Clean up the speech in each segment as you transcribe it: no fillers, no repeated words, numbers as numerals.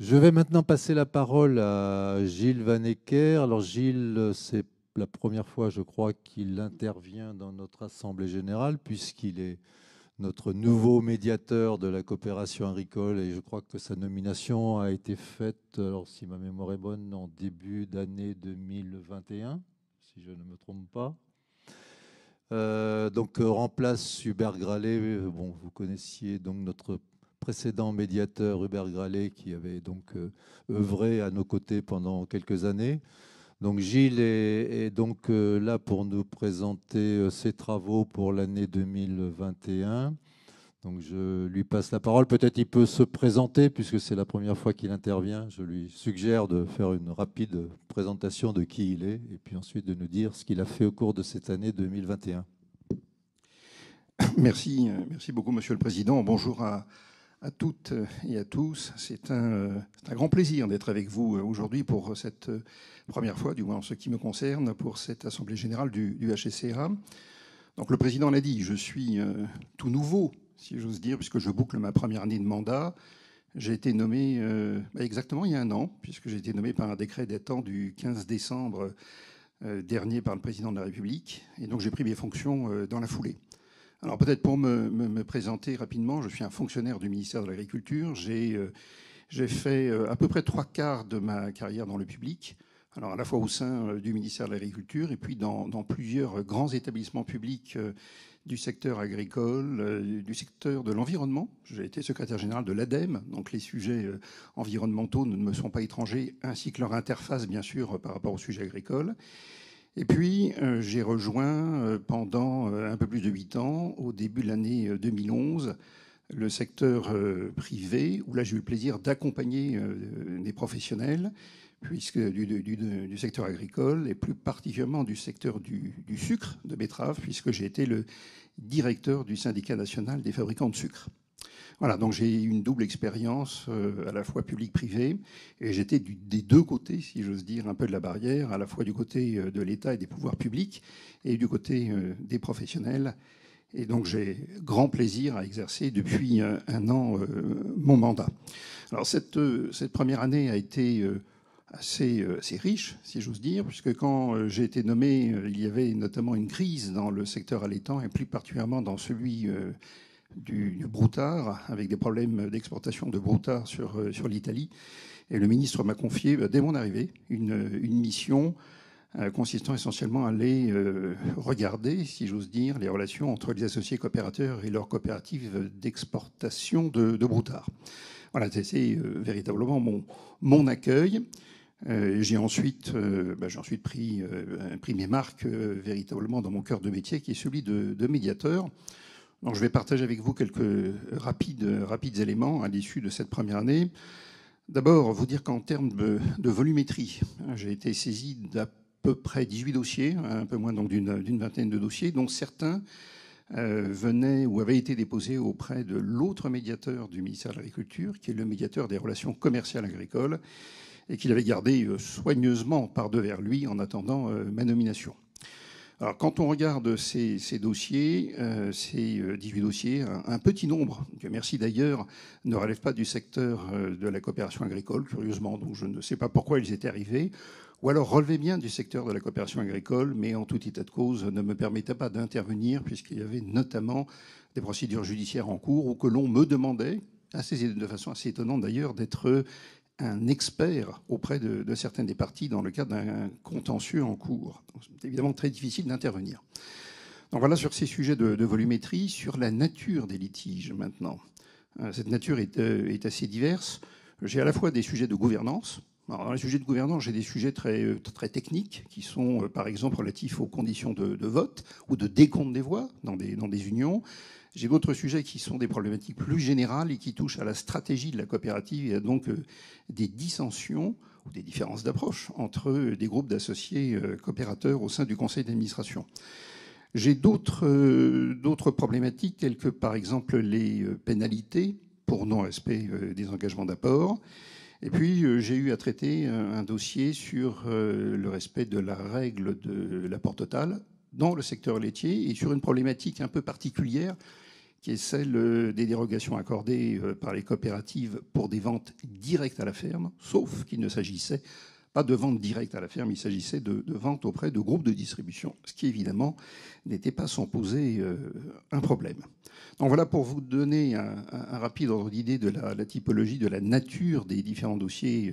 Je vais maintenant passer la parole à Gilles Vanecker. Alors Gilles, c'est la première fois, je crois, qu'il intervient dans notre Assemblée générale, puisqu'il est notre nouveau médiateur de la coopération agricole, et je crois que sa nomination a été faite, alors si ma mémoire est bonne, en début d'année 2021, si je ne me trompe pas. Donc remplace Hubert Gralet. Bon, vous connaissiez donc notre précédent médiateur Hubert Gralet qui avait donc œuvré à nos côtés pendant quelques années. Donc Gilles est donc là pour nous présenter ses travaux pour l'année 2021. Donc je lui passe la parole. Peut-être il peut se présenter puisque c'est la première fois qu'il intervient. Je lui suggère de faire une rapide présentation de qui il est et puis ensuite de nous dire ce qu'il a fait au cours de cette année 2021. Merci beaucoup, Monsieur le Président. Bonjour à toutes et à tous. C'est un grand plaisir d'être avec vous aujourd'hui pour cette première fois, du moins en ce qui me concerne, pour cette Assemblée générale du HCCA. Donc le Président l'a dit, je suis tout nouveau, si j'ose dire, puisque je boucle ma première année de mandat. J'ai été nommé exactement il y a un an, puisque j'ai été nommé par un décret datant du 15 décembre dernier par le Président de la République. Et donc j'ai pris mes fonctions dans la foulée. Alors peut-être pour me présenter rapidement, je suis un fonctionnaire du ministère de l'Agriculture. J'ai fait à peu près 3/4 de ma carrière dans le public, alors à la fois au sein du ministère de l'Agriculture et puis dans plusieurs grands établissements publics du secteur agricole, du secteur de l'environnement. J'ai été secrétaire général de l'ADEME, donc les sujets environnementaux ne me sont pas étrangers, ainsi que leur interface bien sûr par rapport aux sujets agricoles. Et puis, j'ai rejoint pendant un peu plus de 8 ans, au début de l'année 2011, le secteur privé, où là j'ai eu le plaisir d'accompagner des professionnels puisque du secteur agricole, et plus particulièrement du secteur du sucre de betterave, puisque j'ai été le directeur du syndicat national des fabricants de sucre. Voilà, donc j'ai eu une double expérience, à la fois public-privé, et j'étais des deux côtés, si j'ose dire, un peu de la barrière, à la fois du côté de l'État et des pouvoirs publics, et du côté des professionnels. Et donc j'ai grand plaisir à exercer depuis un an mon mandat. Alors cette première année a été assez riche, si j'ose dire, puisque quand j'ai été nommé, il y avait notamment une crise dans le secteur allaitant, et plus particulièrement dans celui du broutard, avec des problèmes d'exportation de broutard sur l'Italie. Et le ministre m'a confié, dès mon arrivée, une mission consistant essentiellement à aller regarder, si j'ose dire, les relations entre les associés coopérateurs et leurs coopératives d'exportation de broutard. Voilà, c'est véritablement mon accueil. J'ai ensuite pris mes marques véritablement dans mon cœur de métier, qui est celui de médiateur. Donc, je vais partager avec vous quelques rapides éléments à l'issue de cette première année. D'abord, vous dire qu'en termes de volumétrie, j'ai été saisi d'à peu près 18 dossiers, un peu moins donc d'une vingtaine de dossiers, dont certains venaient ou avaient été déposés auprès de l'autre médiateur du ministère de l'Agriculture, qui est le médiateur des relations commerciales agricoles, et qu'il avait gardé soigneusement par devers lui en attendant ma nomination. Alors, quand on regarde ces dossiers, ces 18 dossiers, un petit nombre, que merci d'ailleurs, ne relève pas du secteur de la coopération agricole, curieusement, donc je ne sais pas pourquoi ils étaient arrivés, ou alors relevaient bien du secteur de la coopération agricole, mais en tout état de cause ne me permettaient pas d'intervenir, puisqu'il y avait notamment des procédures judiciaires en cours, ou que l'on me demandait, de façon assez étonnante d'ailleurs, d'être un expert auprès de certaines des parties dans le cadre d'un contentieux en cours. C'est évidemment très difficile d'intervenir. Donc voilà sur ces sujets de volumétrie, sur la nature des litiges maintenant. Cette nature est assez diverse. J'ai à la fois des sujets de gouvernance. Alors dans les sujets de gouvernance, j'ai des sujets très techniques qui sont par exemple relatifs aux conditions de vote ou de décompte des voix dans des unions. J'ai d'autres sujets qui sont des problématiques plus générales et qui touchent à la stratégie de la coopérative et à donc des dissensions ou des différences d'approche entre des groupes d'associés coopérateurs au sein du conseil d'administration. J'ai d'autres problématiques telles que par exemple les pénalités pour non-respect des engagements d'apport. Et puis j'ai eu à traiter un dossier sur le respect de la règle de l'apport total dans le secteur laitier et sur une problématique un peu particulière qui est celle des dérogations accordées par les coopératives pour des ventes directes à la ferme, sauf qu'il ne s'agissait pas de vente directe à la ferme, il s'agissait de vente auprès de groupes de distribution, ce qui évidemment n'était pas sans poser un problème. Donc voilà pour vous donner un rapide ordre d'idée de la typologie, de la nature des différents dossiers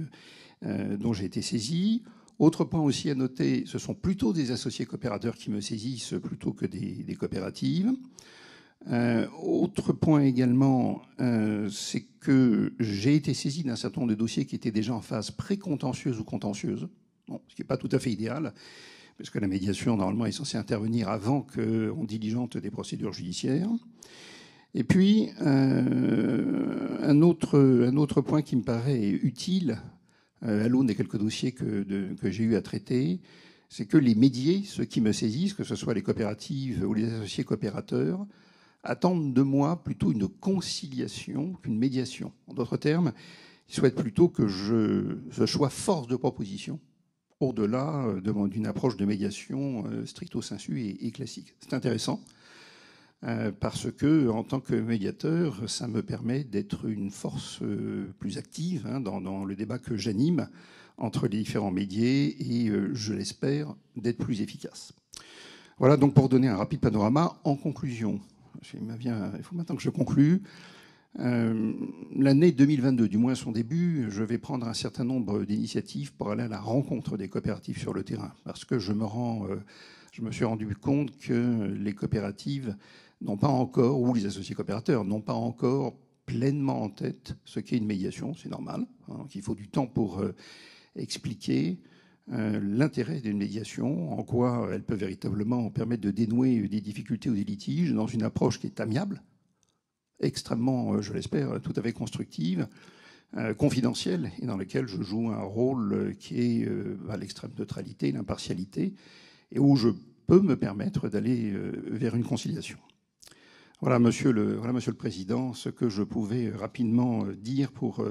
dont j'ai été saisi. Autre point aussi à noter, ce sont plutôt des associés coopérateurs qui me saisissent plutôt que des coopératives. Autre point également, c'est que j'ai été saisi d'un certain nombre de dossiers qui étaient déjà en phase pré-contentieuse ou contentieuse, bon, ce qui n'est pas tout à fait idéal, parce que la médiation, normalement, est censée intervenir avant qu'on diligente des procédures judiciaires. Et puis, un autre point qui me paraît utile, à l'aune des quelques dossiers que j'ai eu à traiter, c'est que les médiés, ceux qui me saisissent, que ce soit les coopératives ou les associés coopérateurs, attendent de moi plutôt une conciliation qu'une médiation. En d'autres termes, ils souhaitent plutôt que je sois force de proposition, au-delà d'une approche de médiation stricto sensu et classique. C'est intéressant, parce que, en tant que médiateur, ça me permet d'être une force plus active dans le débat que j'anime entre les différents médiés et, je l'espère, d'être plus efficace. Voilà donc pour donner un rapide panorama. En conclusion, il faut maintenant que je conclue. L'année 2022, du moins à son début, je vais prendre un certain nombre d'initiatives pour aller à la rencontre des coopératives sur le terrain, parce que je me suis rendu compte que les coopératives n'ont pas encore, ou les associés coopérateurs, n'ont pas encore pleinement en tête ce qu'est une médiation, c'est normal, qu'il faut du temps pour expliquer l'intérêt d'une médiation, en quoi elle peut véritablement permettre de dénouer des difficultés ou des litiges dans une approche qui est amiable, extrêmement, je l'espère, tout à fait constructive, confidentielle, et dans laquelle je joue un rôle qui est à l'extrême neutralité, l'impartialité, et où je peux me permettre d'aller vers une conciliation. Voilà, Monsieur le Président, ce que je pouvais rapidement dire pour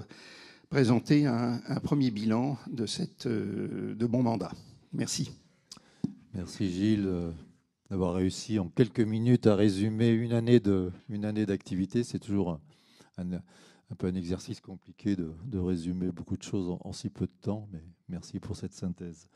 présenter un premier bilan de bon mandat. Merci. Merci Gilles d'avoir réussi en quelques minutes à résumer une année d'activité. C'est toujours un peu un exercice compliqué de résumer beaucoup de choses en si peu de temps, mais merci pour cette synthèse.